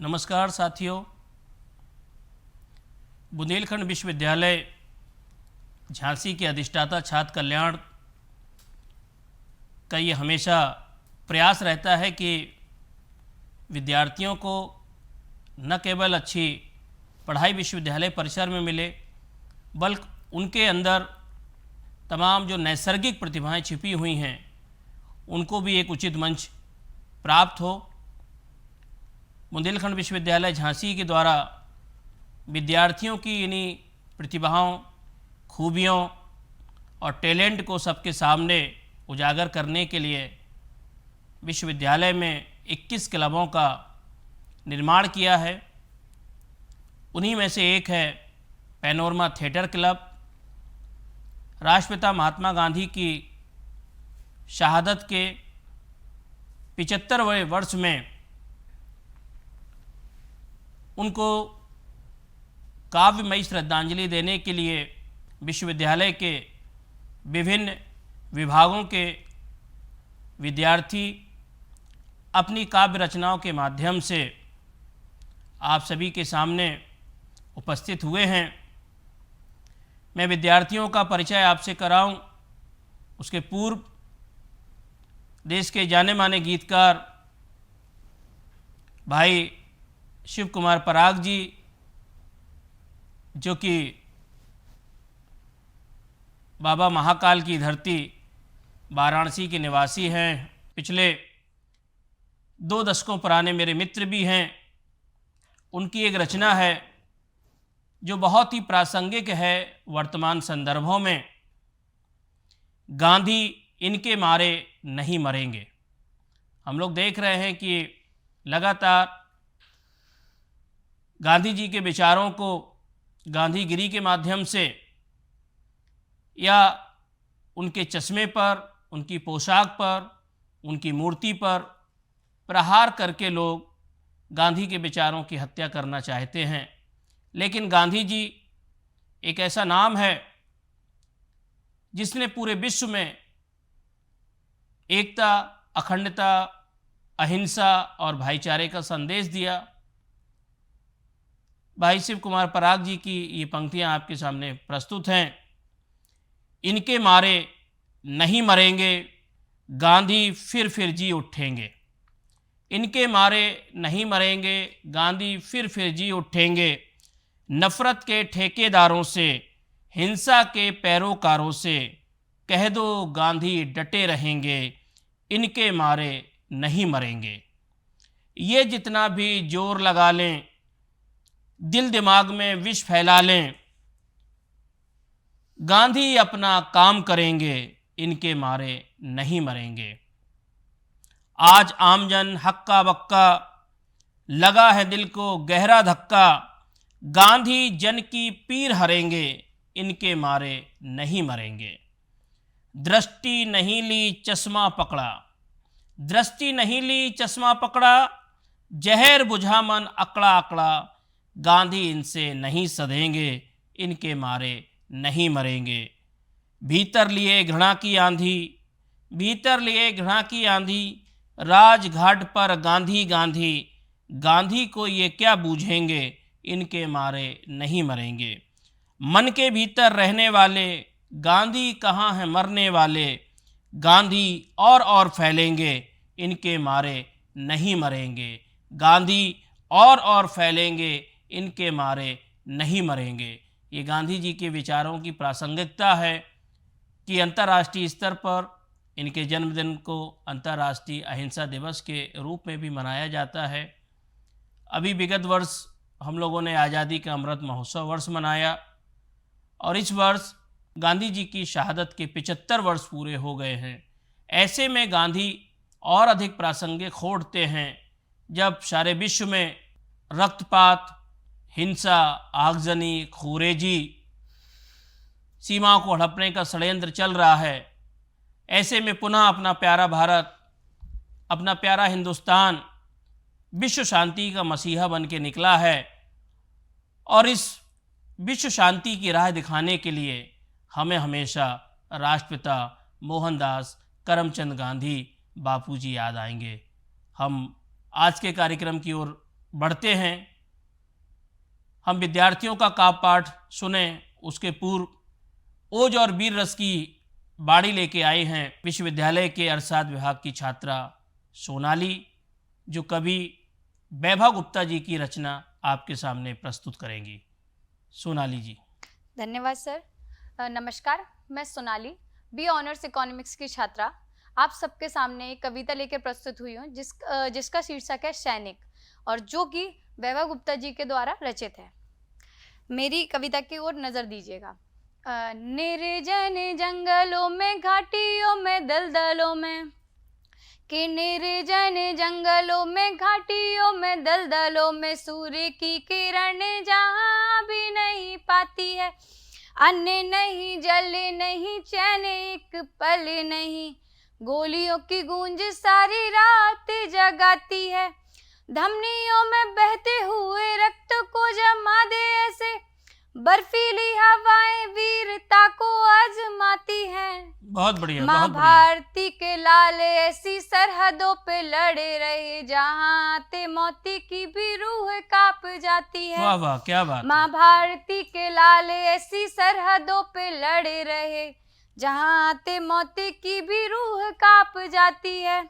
नमस्कार साथियों। बुंदेलखंड विश्वविद्यालय झांसी के अधिष्ठाता छात्र कल्याण का ये हमेशा प्रयास रहता है कि विद्यार्थियों को न केवल अच्छी पढ़ाई विश्वविद्यालय परिसर में मिले, बल्कि उनके अंदर तमाम जो नैसर्गिक प्रतिभाएं छिपी हुई हैं उनको भी एक उचित मंच प्राप्त हो। बुंदेलखंड विश्वविद्यालय झांसी के द्वारा विद्यार्थियों की इन्हीं प्रतिभाओं, खूबियों और टैलेंट को सबके सामने उजागर करने के लिए विश्वविद्यालय में 21 क्लबों का निर्माण किया है। उन्हीं में से एक है पैनोरमा थिएटर क्लब। राष्ट्रपिता महात्मा गांधी की शहादत के 75वें वर्ष में उनको काव्यमयी श्रद्धांजलि देने के लिए विश्वविद्यालय के विभिन्न विभागों के विद्यार्थी अपनी काव्य रचनाओं के माध्यम से आप सभी के सामने उपस्थित हुए हैं। मैं विद्यार्थियों का परिचय आपसे कराऊं, उसके पूर्व देश के जाने माने गीतकार भाई शिव कुमार पराग जी, जो कि बाबा महाकाल की धरती वाराणसी के निवासी हैं, पिछले 2 दशकों पुराने मेरे मित्र भी हैं। उनकी एक रचना है जो बहुत ही प्रासंगिक है वर्तमान संदर्भों में। गांधी इनके मारे नहीं मरेंगे। हम लोग देख रहे हैं कि लगातार गांधी जी के विचारों को गांधीगिरी के माध्यम से या उनके चश्मे पर, उनकी पोशाक पर, उनकी मूर्ति पर प्रहार करके लोग गांधी के विचारों की हत्या करना चाहते हैं। लेकिन गांधी जी एक ऐसा नाम है जिसने पूरे विश्व में एकता, अखंडता, अहिंसा और भाईचारे का संदेश दिया। भाई शिव कुमार पराग जी की ये पंक्तियां आपके सामने प्रस्तुत हैं। इनके मारे नहीं मरेंगे, गांधी फिर जी उठेंगे। इनके मारे नहीं मरेंगे, गांधी फिर जी उठेंगे। नफरत के ठेकेदारों से, हिंसा के पैरोकारों से कह दो गांधी डटे रहेंगे। इनके मारे नहीं मरेंगे। ये जितना भी जोर लगा लें, दिल दिमाग में विष फैला लें, गांधी अपना काम करेंगे। इनके मारे नहीं मरेंगे। आज आमजन हक्का बक्का, लगा है दिल को गहरा धक्का। गांधी जन की पीर हरेंगे, इनके मारे नहीं मरेंगे। दृष्टि नहीं ली चश्मा पकड़ा, दृष्टि नहीं ली चश्मा पकड़ा। जहर बुझा मन अकड़ा अकड़ा। गांधी इनसे नहीं सधेंगे, इनके मारे नहीं मरेंगे। भीतर लिए घृणा की आंधी, भीतर लिए घृणा की आंधी। राजघाट पर गांधी गांधी, गांधी को ये क्या बूझेंगे। इनके मारे नहीं मरेंगे। मन के भीतर रहने वाले, गांधी कहाँ हैं मरने वाले। गांधी और फैलेंगे, इनके मारे नहीं मरेंगे। गांधी और फैलेंगे, इनके मारे नहीं मरेंगे। ये गांधी जी के विचारों की प्रासंगिकता है कि अंतर्राष्ट्रीय स्तर पर इनके जन्मदिन को अंतर्राष्ट्रीय अहिंसा दिवस के रूप में भी मनाया जाता है। अभी विगत वर्ष हम लोगों ने आज़ादी का अमृत महोत्सव वर्ष मनाया और इस वर्ष गांधी जी की शहादत के 75 वर्ष पूरे हो गए हैं। ऐसे में गांधी और अधिक प्रासंगिक हो उठते हैं जब सारे विश्व में रक्तपात, हिंसा, आगजनी, खूरेजी, सीमाओं को हड़पने का षड्यंत्र चल रहा है। ऐसे में पुनः अपना प्यारा भारत, अपना प्यारा हिंदुस्तान विश्व शांति का मसीहा बन के निकला है और इस विश्व शांति की राह दिखाने के लिए हमें हमेशा राष्ट्रपिता मोहनदास करमचंद गांधी बापूजी याद आएंगे। हम आज के कार्यक्रम की ओर बढ़ते हैं, हम विद्यार्थियों का काव्य पाठ सुने। उसके पूर्व ओज और वीर रस की बाड़ी लेके आए हैं विश्वविद्यालय के अर्थशास्त्र विभाग की छात्रा सोनाली, जो कवि वैभव गुप्ता जी की रचना आपके सामने प्रस्तुत करेंगी। सोनाली जी। धन्यवाद सर। नमस्कार, मैं सोनाली बी ऑनर्स इकोनॉमिक्स की छात्रा आप सबके सामने एक कविता लेकर प्रस्तुत हुई हूँ जिसका शीर्षक है सैनिक, और जो कि वैभव गुप्ता जी के द्वारा रचित है। मेरी कविता की ओर नज़र दीजिएगा। निर्जन जंगलों में, घाटियों में, दलदलों में, कि निर्जन जंगलों में, घाटियों में, दलदलों में, सूर्य की किरण जहाँ भी नहीं पाती है, अन्न नहीं, जल नहीं, चैन एक पल नहीं, गोलियों की गूंज सारी रात जगाती है, धमनियों में बहते हुए रक्त को जमा दे ऐसे, बर्फीली हवाएं वीरता को आजमाती हैं। बहुत बढ़िया। माँ बहुत बढ़िया। भारती के लाल ऐसी सरहदों पे लड़े रहे, जहाँ आते मौती की भी रूह कांप जाती है। वाह वाह, क्या बात। माँ भारती के लाल ऐसी सरहदों पे लड़े रहे, जहाँ आते मौती की भी रूह कांप जाती है,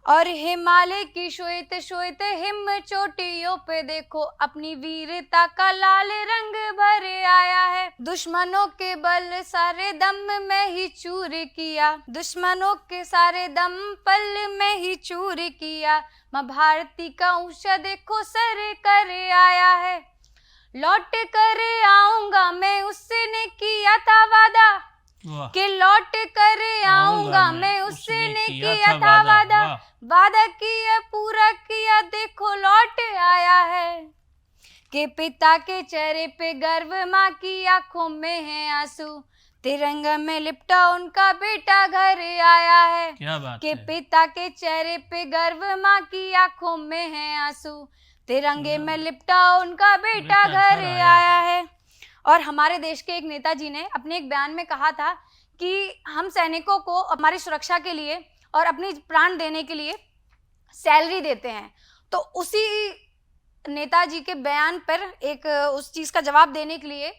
और हिमालय की श्वेत श्वेत हिम चोटियों पे देखो, अपनी वीरता का लाल रंग भर आया है। दुश्मनों के बल सारे दम में ही चूर किया, दुश्मनों के सारे दम पल में ही चूर किया, माँ भारती का ऊंचा देखो सर कर आया है, लौट कर आऊंगा मैं, उसने किया था वादा, कि लौट कर आऊंगा मैं, उसने किया था वादा, वादा किया पूरा किया, देखो लौट आया है, कि पिता के चेहरे पे गर्व, माँ की आंखों में है आंसू, तिरंगा में लिपटा उनका बेटा घर आया है। क्या बात कि है। पिता के चेहरे पे गर्व, माँ की आंखों में है आंसू, तिरंगे में लिपटा उनका बेटा घर आया है। और हमारे देश के एक नेताजी ने अपने एक बयान में कहा था कि हम सैनिकों को हमारी सुरक्षा के लिए और अपनी प्राण देने के लिए सैलरी देते हैं। तो उसी नेताजी के बयान पर एक उस चीज़ का जवाब देने के लिए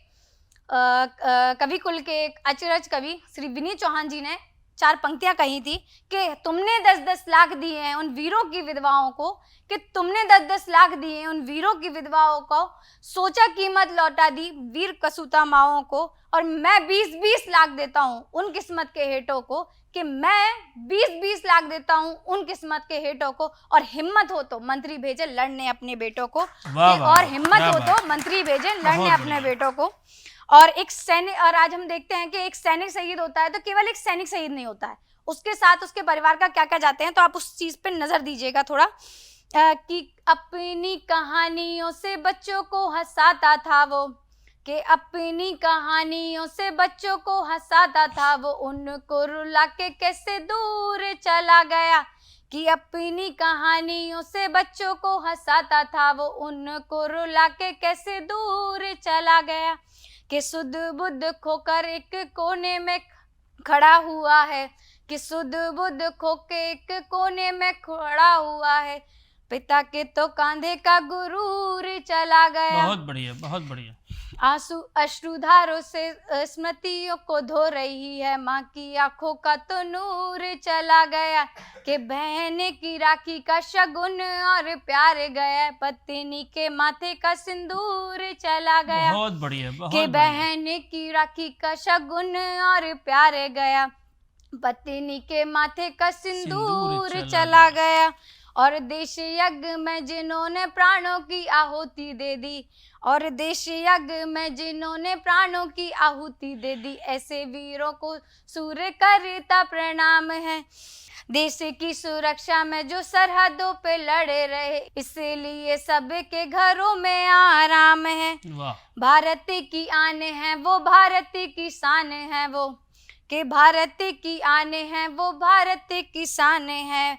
कवि कुल के एक अचरज कवि श्री विनीत चौहान जी ने 4 पंक्तियां कही थी कि तुमने 10-10 लाख दिए हैं उन वीरों की विधवाओं को, कि तुमने 10-10 लाख दिए हैं उन वीरों की विधवाओं को, सोचा कीमत लौटा दी वीर कसूता माओं को, और मैं 20-20 लाख देता हूँ उन किस्मत के हेठों को, कि मैं 20-20 लाख देता हूँ उन किस्मत के हेठों को, और हिम्मत हो तो मंत्री भेजे लड़ने अपने बेटों को, और हिम्मत हो तो मंत्री भेजे लड़ने अपने बेटों को। और एक सैनिक, और आज हम देखते हैं कि एक सैनिक शहीद होता है तो केवल एक सैनिक शहीद नहीं होता है, उसके साथ उसके परिवार का क्या क्या जाते हैं। तो आप उस चीज पे नजर दीजिएगा थोड़ा, कि अपनी कहानियों से बच्चों को हंसाता था वो, कि अपनी कहानियों से बच्चों को हंसाता था वो, उनको रुला के कैसे दूर चला गया, कि अपनी कहानियों से बच्चों को हंसाता था वो, उनको रुला के कैसे दूर चला गया, कि सुध बुद्ध खोकर एक कोने में खड़ा हुआ है, कि सुध बुद्ध खो के एक कोने में खड़ा हुआ है, पिता के तो कांधे का गुरूर चला गया। बहुत बढ़िया, बहुत बढ़िया। आंसू अश्रुधारों से स्मृतियों को धो रही है, माँ की आंखों का तो नूर चला गया, कि बहन की राखी का शगुन और प्यार गया, पत्नी के माथे का सिंदूर चला गया। बहुत बढ़िया, बहुत कि बहन की राखी का शगुन और प्यार गया, पत्नी के माथे का सिंदूर चला गया। और देश यज्ञ में जिन्होंने प्राणों की आहुति दे दी, और देश यज्ञ में जिन्होंने प्राणों की आहुति दे दी, ऐसे वीरों को सूर्य करता प्रणाम है। देश की सुरक्षा में जो सरहदों पे लड़े रहे, इसलिए सबके घरों में आराम है। भारत की आन है वो, भारत की शान है वो, कि भारत की आन है वो, भारत की शान है।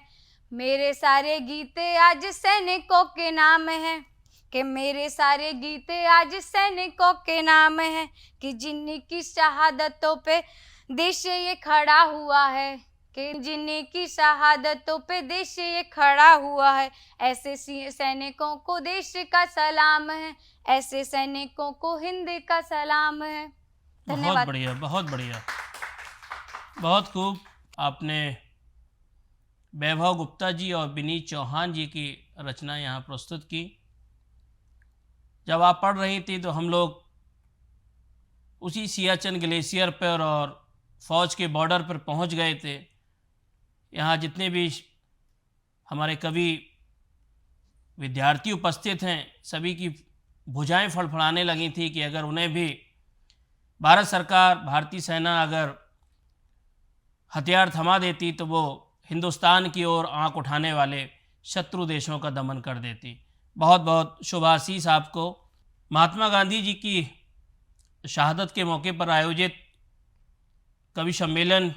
मेरे सारे गीते आज सैनिकों के नाम हैं, कि मेरे सारे गीते आज सैनिकों के नाम हैं, कि जिनकी शहादतों पे देश ये खड़ा हुआ है, कि जिनकी शहादतों पे देश ये खड़ा हुआ है, ऐसे सैनिकों को देश का सलाम है, ऐसे सैनिकों को हिंद का सलाम है। बहुत धन्यवाद। बढ़िया, बहुत बढ़िया, बहुत खूब। आपने वैभव गुप्ता जी और विनीत चौहान जी की रचना यहाँ प्रस्तुत की। जब आप पढ़ रही थी तो हम लोग उसी सियाचिन ग्लेशियर पर और फ़ौज के बॉर्डर पर पहुँच गए थे। यहाँ जितने भी हमारे कवि विद्यार्थी उपस्थित हैं, सभी की भुजाएं फड़फड़ाने लगी थी कि अगर उन्हें भी भारत सरकार, भारतीय सेना अगर हथियार थमा देती तो वो हिंदुस्तान की ओर आंख उठाने वाले शत्रु देशों का दमन कर देती। बहुत बहुत शुभाशीष आपको। महात्मा गांधी जी की शहादत के मौके पर आयोजित कवि सम्मेलन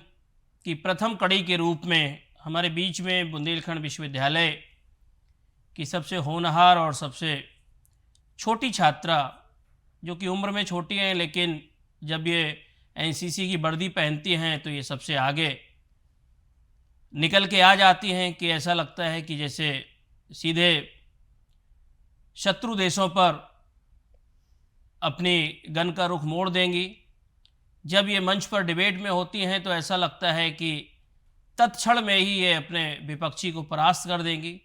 की प्रथम कड़ी के रूप में हमारे बीच में बुंदेलखंड विश्वविद्यालय की सबसे होनहार और सबसे छोटी छात्रा, जो कि उम्र में छोटी हैं लेकिन जब ये एनसीसी की वर्दी पहनती हैं तो ये सबसे आगे निकल के आ जाती हैं कि ऐसा लगता है कि जैसे सीधे शत्रु देशों पर अपनी गन का रुख मोड़ देंगी। जब ये मंच पर डिबेट में होती हैं तो ऐसा लगता है कि तत्क्षण में ही ये अपने विपक्षी को परास्त कर देंगी।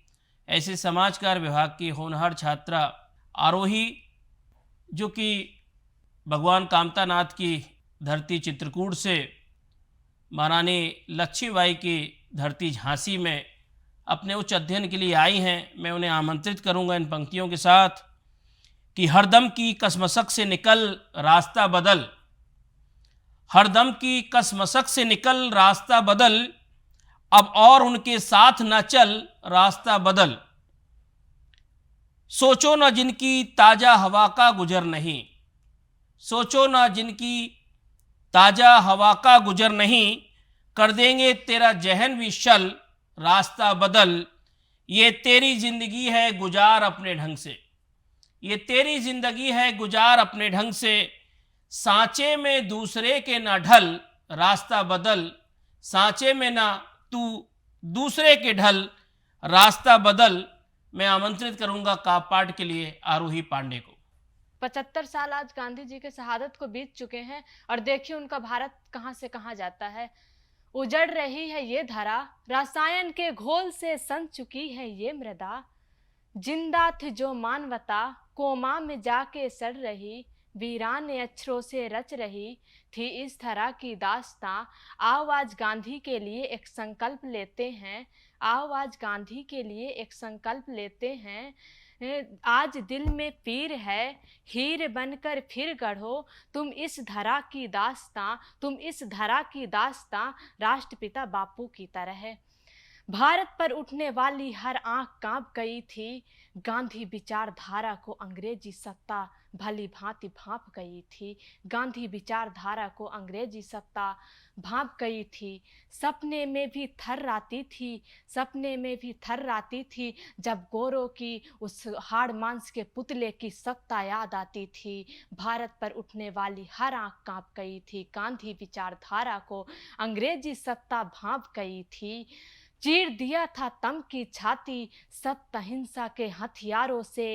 ऐसे समाजकार विभाग की होनहार छात्रा आरोही, जो कि भगवान कामतानाथ की धरती चित्रकूट से महारानी लक्ष्मीबाई की धरती झांसी में अपने उच्च अध्ययन के लिए आई हैं, मैं उन्हें आमंत्रित करूंगा इन पंक्तियों के साथ कि हरदम की कसमसक से निकल रास्ता बदल, हरदम की कसमसक से निकल रास्ता बदल, अब और उनके साथ न चल रास्ता बदल, सोचो न जिनकी ताजा हवा का गुजर नहीं, सोचो न जिनकी ताजा हवा का गुजर नहीं, कर देंगे तेरा जहन भी शल रास्ता बदल, ये तेरी जिंदगी है गुजार अपने ढंग से, ये तेरी जिंदगी है गुजार अपने ढंग से, सांचे में दूसरे के ना ढल रास्ता बदल, सांचे में ना तू दूसरे के ढल रास्ता बदल। मैं आमंत्रित करूंगा काव्य पाठ के लिए आरोही पांडे को। 75 साल आज गांधी जी के शहादत को बीत चुके हैं और देखिए उनका भारत कहां से कहां जाता है। उजड़ रही है ये धरा, रसायन के घोल से सन चुकी है ये मृदा, जिंदा थी जो मानवता कोमा में जाके सड़ रही, वीरान ने अक्षरों से रच रही थी इस धरा की दास्तां। आओ आज गांधी के लिए एक संकल्प लेते हैं, आओ आज गांधी के लिए एक संकल्प लेते हैं, आज दिल में पीर है हीर बनकर फिर गढ़ो तुम इस धरा की दास्तां, तुम इस धरा की दास्तां, राष्ट्रपिता बापू की तरह है। भारत पर उठने वाली हर आंख कांप गई थी, गांधी विचारधारा को अंग्रेजी सत्ता भली भांति भांप गई थी, गांधी विचारधारा को अंग्रेजी सत्ता भांप गई थी। सपने में भी थर्राती थी, सपने में भी थर्राती थी, जब गोरों की उस हाड़ मांस के पुतले की सत्ता याद आती थी। भारत पर उठने वाली हर आंख कांप गई थी, गांधी विचारधारा को अंग्रेजी सत्ता भांप गई थी। चीर दिया था तम की छाती, सत्य अहिंसा के हथियारों से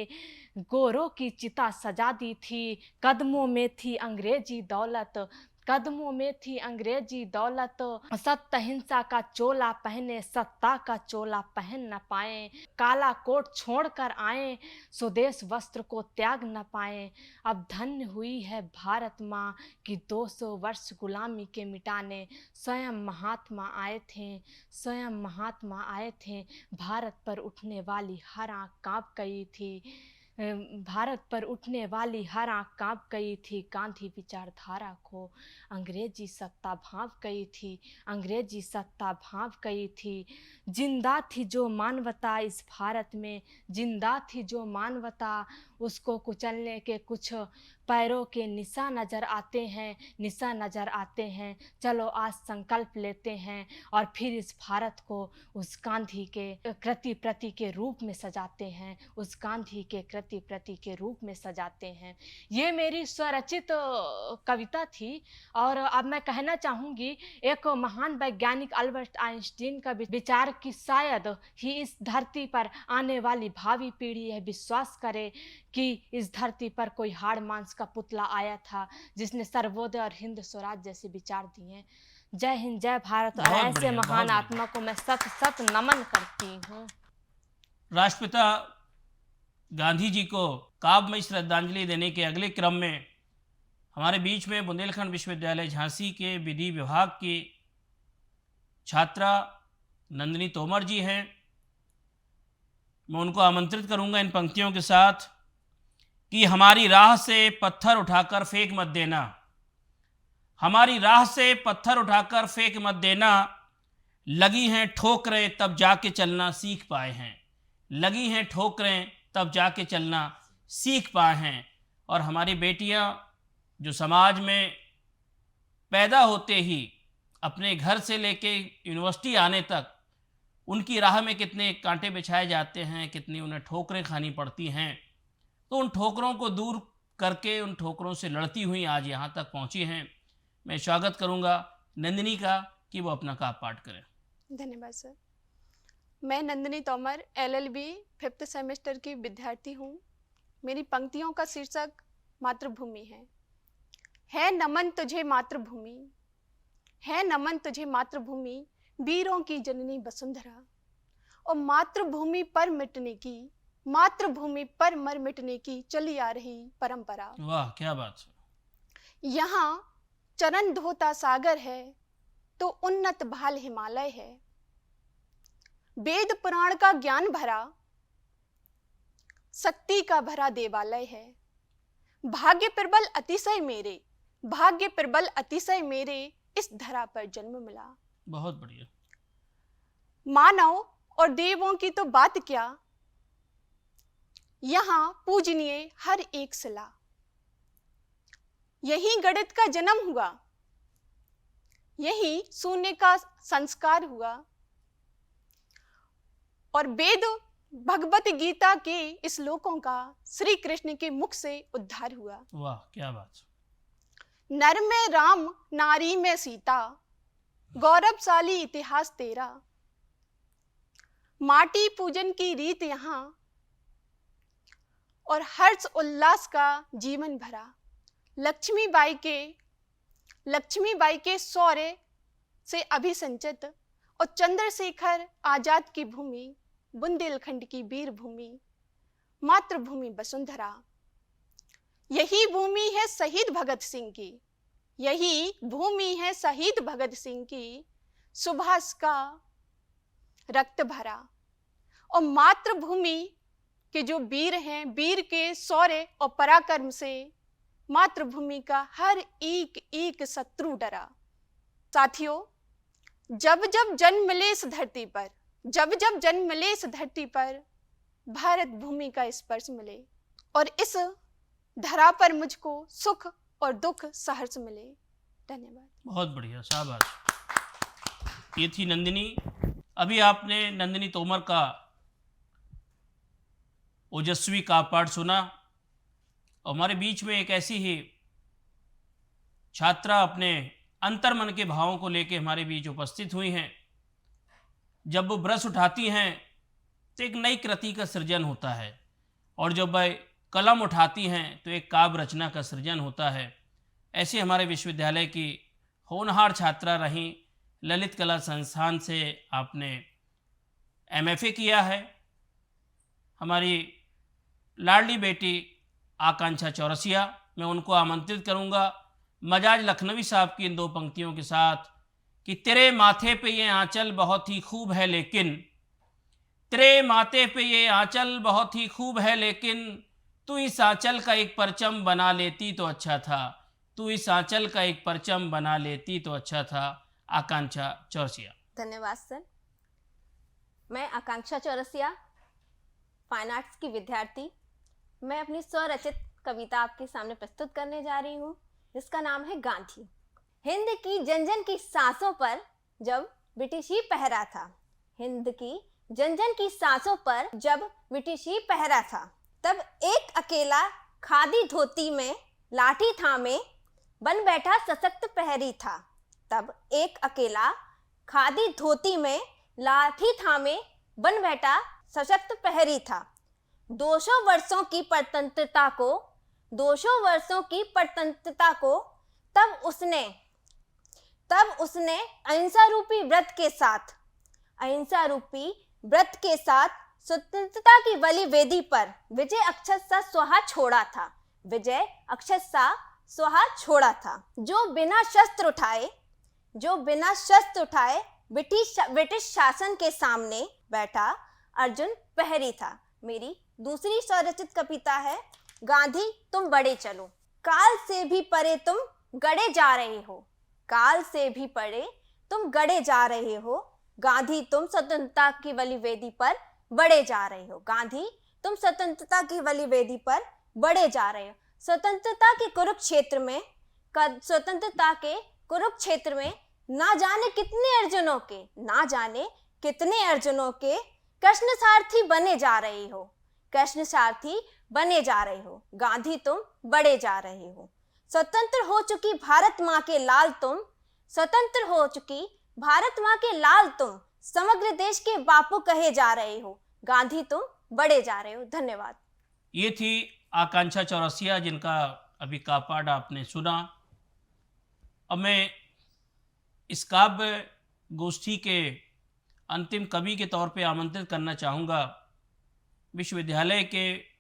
गोरों की चिता सजा दी थी। कदमों में थी अंग्रेजी दौलत, कदमों में थी अंग्रेजी दौलत, सत्य अहिंसा का चोला पहने सत्ता का चोला पहन न पाए, काला कोट छोड़कर आए स्वदेश वस्त्र को त्याग न पाए। अब धन्य हुई है भारत माँ कि 200 वर्ष गुलामी के मिटाने स्वयं महात्मा आए थे, स्वयं महात्मा आए थे। भारत पर उठने वाली हर आंख कांप गई थी, भारत पर उठने वाली हर आंख कांप गई थी, गांधी विचारधारा को अंग्रेजी सत्ता भांप गई थी, अंग्रेजी सत्ता भांप गई थी। जिंदा थी जो मानवता इस भारत में, जिंदा थी जो मानवता, उसको कुचलने के कुछ पैरों के निशान नजर आते हैं, निशान नजर आते हैं। चलो आज संकल्प लेते हैं और फिर इस भारत को उस गांधी के कृति प्रति के रूप में सजाते हैं, उस गांधी के कृति प्रति के रूप में सजाते हैं। ये मेरी स्वरचित कविता थी। और अब मैं कहना चाहूँगी, एक महान वैज्ञानिक अल्बर्ट आइंस्टीन का विचार कि शायद ही इस धरती पर आने वाली भावी पीढ़ी यह विश्वास करे कि इस धरती पर कोई हाड़ मांस का पुतला आया था जिसने सर्वोदय और हिंद स्वराज जैसे विचार दिए। जय हिंद, जय भारत। और बहुत ऐसे बढ़िया, महान बहुत आत्मा को मैं सत सत नमन करती हूँ। राष्ट्रपिता गांधी जी को काव्यमयी श्रद्धांजलि देने के अगले क्रम में हमारे बीच में बुंदेलखंड विश्वविद्यालय झांसी के विधि विभाग की छात्रा नंदिनी तोमर जी हैं। मैं उनको आमंत्रित करूंगा इन पंक्तियों के साथ कि हमारी राह से पत्थर उठाकर फेंक मत देना, हमारी राह से पत्थर उठाकर फेंक मत देना, लगी हैं ठोकरें तब जाके चलना सीख पाए हैं, लगी हैं ठोकरें तब जाके चलना सीख पाए हैं। और हमारी बेटियां जो समाज में पैदा होते ही अपने घर से लेके यूनिवर्सिटी आने तक उनकी राह में कितने कांटे बिछाए जाते हैं, कितनी उन्हें ठोकरें खानी पड़ती हैं, तो उन ठोकरों को दूर करके उन ठोकरों से लड़ती हुई आज यहाँ तक पहुँची हैं। मैं स्वागत करूँगा नंदिनी का कि वो अपना काव्य पाठ करें। धन्यवाद सर। मैं Nandini Tomar LLB 5th semester की विद्यार्थी हूँ। मेरी पंक्तियों का शीर्षक मातृभूमि है नमन तुझे मातृभूमि, है नमन तुझे मातृभूमि, वीरों की जननी वसुंधरा। और मातृभूमि पर मिटने की, मातृभूमि पर मर मिटने की चली आ रही परंपरा। वाह क्या बात है। यहाँ चरण धोता सागर है तो उन्नत भाल हिमालय है, वेद पुराण का ज्ञान भरा, शक्ति का भरा देवालय है। भाग्य प्रबल अतिशय मेरे, भाग्य प्रबल अतिशय मेरे, इस धरा पर जन्म मिला। बहुत बढ़िया। मानव और देवों की तो बात क्या, यहाँ पूजनीय हर एक शिला। यही गणित का जन्म हुआ, यही शून्य का संस्कार हुआ, और वेद भगवत गीता के श्लोकों का श्री कृष्ण के मुख से उद्धार हुआ। वाह क्या बात। नर में राम, नारी में सीता, गौरवशाली इतिहास तेरा। माटी पूजन की रीत यहाँ और हर्ष उल्लास का जीवन भरा। लक्ष्मीबाई के शौर्य से अभिसंचित और चंद्रशेखर आजाद की भूमि, बुंदेलखंड की वीर भूमि, मातृभूमि वसुंधरा। यही भूमि है शहीद भगत सिंह की, यही भूमि है शहीद भगत सिंह की, सुभाष का रक्त भरा। और मातृभूमि के जो वीर हैं, वीर के शौर्य और पराक्रम से मातृभूमि का हर एक एक शत्रु डरा। साथियों, जब जब जन्म मिले इस धरती पर, जब जब जन्म मिले इस धरती पर, भारत भूमि का स्पर्श मिले और इस धरा पर मुझको सुख और दुख सहर्ष मिले। धन्यवाद। बहुत बढ़िया, शाबाश। ये थी नंदिनी। अभी आपने नंदिनी तोमर का ओजस्वी काव्य पाठ सुना। और हमारे बीच में एक ऐसी ही छात्रा अपने अंतर्मन के भावों को लेकर हमारे बीच उपस्थित हुई हैं। जब वो ब्रश उठाती हैं तो एक नई कृति का सृजन होता है, और जब वह कलम उठाती हैं तो एक काव्य रचना का सृजन होता है। ऐसे हमारे विश्वविद्यालय की होनहार छात्रा रहीं। ललित कला संस्थान से आपने MFA किया है। हमारी लाडली बेटी आकांक्षा चौरसिया, मैं उनको आमंत्रित करूंगा मजाज लखनवी साहब की इन दो पंक्तियों के साथ कि तेरे माथे पे ये आंचल बहुत ही खूब है लेकिन, तेरे माथे पे ये आंचल बहुत ही खूब है लेकिन, तू इस आंचल का एक परचम बना लेती तो अच्छा था, तू इस आंचल का एक परचम बना लेती तो अच्छा था। आकांक्षा चौरसिया। धन्यवाद सर। मैं आकांक्षा चौरसिया, फाइन आर्ट्स की विद्यार्थी। मैं अपनी स्वरचित कविता आपके सामने प्रस्तुत करने जा रही हूँ, जिसका नाम है गांधी। हिंद की जन जन की सांसों पर जब ब्रिटिशी पहरा था, हिंद की जन जन की सांसों पर जब ब्रिटिशी पहरा था, तब एक अकेला खादी धोती में लाठी थामे बन बैठा सशक्त प्रहरी था। तब एक अकेला खादी धोती में लाठी थामे बन बैठा सशक्त प्रहरी था। 200 वर्षों की परतंत्रता को 200 वर्षों की परतंत्रता को तब उसने अहिंसा रूपी व्रत के साथ स्वतंत्रता की बलि वेदी पर विजय अक्षत सा स्वाहा छोड़ा था। जो बिना शस्त्र उठाए ब्रिटिश शासन के सामने बैठा अर्जुन प्रहरी था। मेरी दूसरी स्वरचित कविता है गांधी तुम बड़े चलो। काल से भी परे तुम गड़े जा रहे हो, काल से भी परे तुम गड़े जा रहे हो। गांधी तुम स्वतंत्रता की बलि वेदी पर बढ़े जा रहे हो। गांधी तुम स्वतंत्रता की बलि वेदी पर बढ़े जा रहे हो। स्वतंत्रता के कुरुक्षेत्र में ना जाने कितने अर्जुनों के कृष्ण सारथी बने जा रहे हो। गांधी तुम बढ़े जा रहे हो। स्वतंत्र हो चुकी भारत माँ के लाल तुम समग्र देश के बापू कहे जा रहे हो। गांधी तुम बढ़े जा रहे हो। धन्यवाद। ये थी आकांक्षा चौरसिया, जिनका अभी कापाड आपने सुना। अब मैं इस काव्य गोष्ठी के अंतिम कवि के तौर पे आमंत्रित करना चाहूँगा विश्वविद्यालय के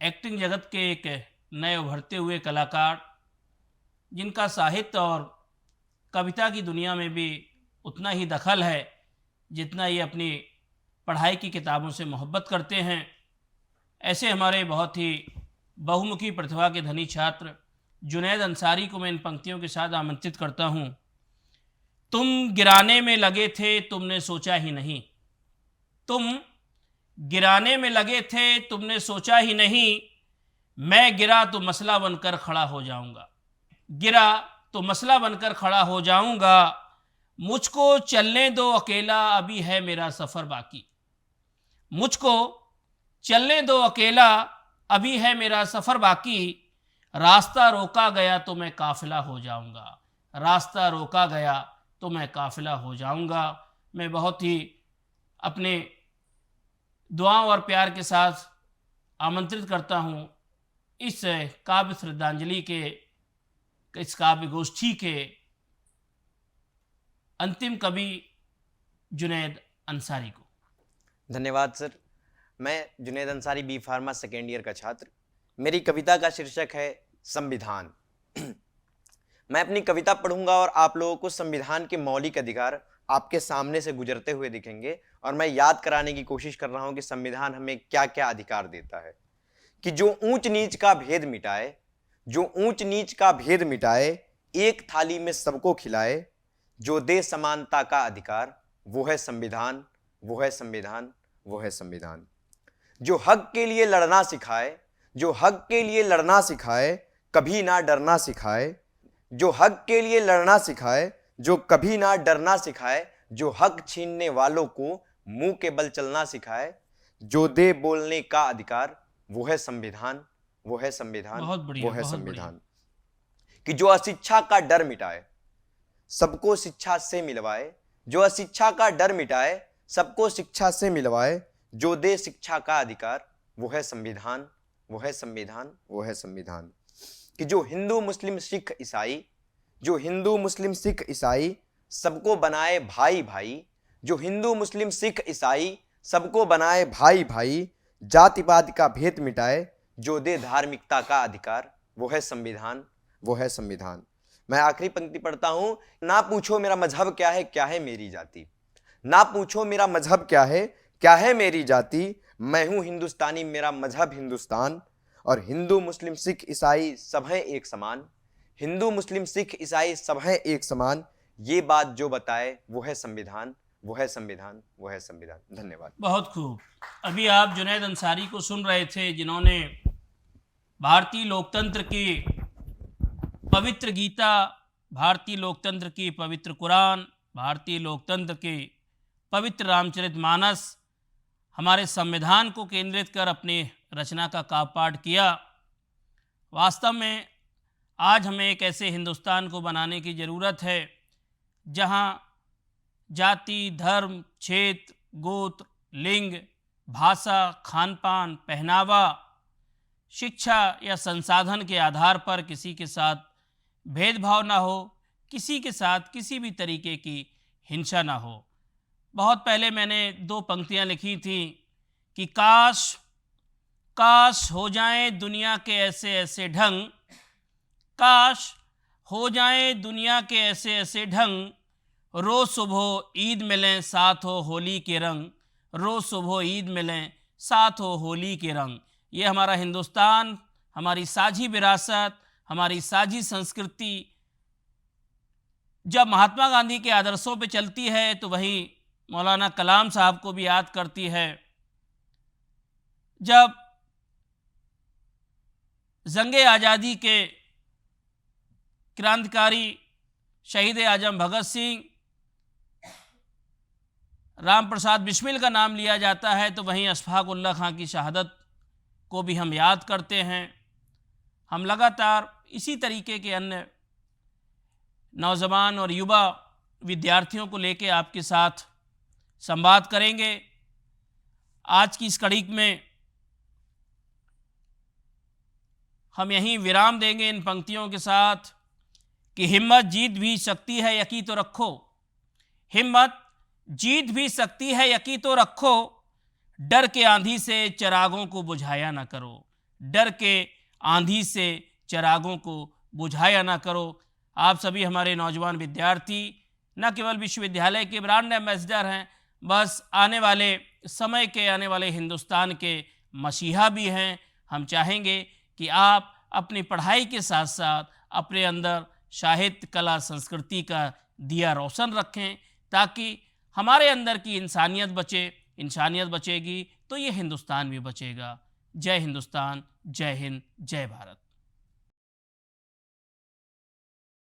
एक्टिंग जगत के एक नए उभरते हुए कलाकार, जिनका साहित्य और कविता की दुनिया में भी उतना ही दखल है जितना ये अपनी पढ़ाई की किताबों से मोहब्बत करते हैं। ऐसे हमारे बहुत ही बहुमुखी प्रतिभा के धनी छात्र जुनैद अंसारी को मैं इन पंक्तियों के साथ आमंत्रित करता हूँ। तुम गिराने में लगे थे तुमने सोचा ही नहीं, तुम गिराने में लगे थे तुमने सोचा ही नहीं, मैं गिरा तो मसला बनकर खड़ा हो जाऊंगा, गिरा तो मसला बनकर खड़ा हो जाऊंगा। मुझको चलने दो अकेला अभी है मेरा सफ़र बाकी, मुझको चलने दो अकेला अभी है मेरा सफ़र बाकी। रास्ता रोका गया तो मैं काफिला हो जाऊंगा, रास्ता रोका गया तो मैं काफिला हो जाऊंगा। मैं बहुत ही अपने दुआओं और प्यार के साथ आमंत्रित करता हूँ इस काव्य श्रद्धांजलि के, इस काव्य गोष्ठी के अंतिम कवि जुनैद अंसारी को। धन्यवाद सर। मैं Junaid Ansari B pharma second year का छात्र। मेरी कविता का शीर्षक है संविधान। मैं अपनी कविता पढ़ूंगा और आप लोगों को संविधान के मौलिक अधिकार आपके सामने से गुजरते हुए दिखेंगे, और मैं याद कराने की कोशिश कर रहा हूं कि संविधान हमें क्या क्या अधिकार देता है। कि जो ऊंच नीच का भेद मिटाए, जो ऊंच नीच का भेद मिटाए, एक थाली में सबको खिलाए, जो दे समानता का अधिकार, वो है संविधान, वो है संविधान, वो है संविधान। जो हक के लिए लड़ना सिखाए, जो हक के लिए लड़ना सिखाए, कभी ना डरना सिखाए, जो हक के लिए लड़ना सिखाए, जो कभी ना डरना सिखाए, जो हक छीनने वालों को मुंह के बल चलना सिखाए, जो दे बोलने का अधिकार, वो है संविधान, वो है संविधान, वो है संविधान। कि जो अशिक्षा का डर मिटाए, सबको शिक्षा से मिलवाए, जो अशिक्षा का डर मिटाए, सबको शिक्षा से मिलवाए, जो दे शिक्षा का अधिकार, वो है संविधान, वो है संविधान, वो है संविधान। कि जो हिंदू मुस्लिम सिख ईसाई, जो हिंदू मुस्लिम सिख ईसाई सबको बनाए भाई भाई, जो हिंदू मुस्लिम सिख ईसाई सबको बनाए भाई भाई, जाति पाति का भेद मिटाए, जो दे धार्मिकता का अधिकार, वो है संविधान, वो है संविधान। मैं आखिरी पंक्ति पढ़ता हूं। ना पूछो मेरा मजहब क्या है मेरी जाति, ना पूछो मेरा मजहब क्या है मेरी जाति, मैं हूं हिंदुस्तानी, मेरा मजहब हिंदुस्तान, और हिंदू मुस्लिम सिख ईसाई सब हैं एक समान, हिंदू मुस्लिम सिख ईसाई सब हैं एक समान। ये बात जो बताए वो है संविधान, वो है संविधान, वो है संविधान। धन्यवाद। बहुत खूब। अभी आप जुनैद अंसारी को सुन रहे थे, जिन्होंने भारतीय लोकतंत्र की पवित्र गीता, भारतीय लोकतंत्र की पवित्र कुरान, भारतीय लोकतंत्र की पवित्र रामचरितमानस, हमारे संविधान को केंद्रित कर अपनी रचना का काव्यपाठ किया। वास्तव में आज हमें एक ऐसे हिंदुस्तान को बनाने की ज़रूरत है जहां जाति, धर्म, क्षेत्र, गोत्र, लिंग, भाषा, खान पान, पहनावा, शिक्षा या संसाधन के आधार पर किसी के साथ भेदभाव ना हो, किसी के साथ किसी भी तरीके की हिंसा ना हो। बहुत पहले मैंने 2 पंक्तियां लिखी थी कि काश हो जाएं दुनिया के ऐसे ऐसे ढंग, काश हो जाएं दुनिया के ऐसे ऐसे ढंग, रोज़ सुबह ईद मिलें साथ हो होली के रंग, रोज़ सुबह ईद मिलें साथ हो होली के रंग। ये हमारा हिंदुस्तान, हमारी साझी विरासत, हमारी साझी संस्कृति जब महात्मा गांधी के आदर्शों पे चलती है तो वही मौलाना कलाम साहब को भी याद करती है। जब जंगे आज़ादी के क्रांतिकारी शहीद आजम भगत सिंह, राम प्रसाद बिस्मिल का नाम लिया जाता है तो वहीं अशफाक उल्लाह खां की शहादत को भी हम याद करते हैं। हम लगातार इसी तरीके के अन्य नौजवान और युवा विद्यार्थियों को लेकर आपके साथ संवाद करेंगे। आज की इस कड़ी में हम यहीं विराम देंगे इन पंक्तियों के साथ कि हिम्मत जीत भी सकती है यकीन तो रखो, हिम्मत जीत भी सकती है यकीन तो रखो, डर के आंधी से चिरागों को बुझाया ना करो, डर के आंधी से चिरागों को बुझाया ना करो। आप सभी हमारे नौजवान विद्यार्थी न केवल विश्वविद्यालय के ब्रांड एम्बेसडर हैं, बस आने वाले समय के, आने वाले हिंदुस्तान के मसीहा भी हैं। हम चाहेंगे कि आप अपनी पढ़ाई के साथ साथ अपने अंदर साहित्य, कला, संस्कृति का दिया रोशन रखें ताकि हमारे अंदर की इंसानियत बचे। इंसानियत बचेगी तो ये हिंदुस्तान भी बचेगा। जय हिंदुस्तान, जय हिंद, जय भारत।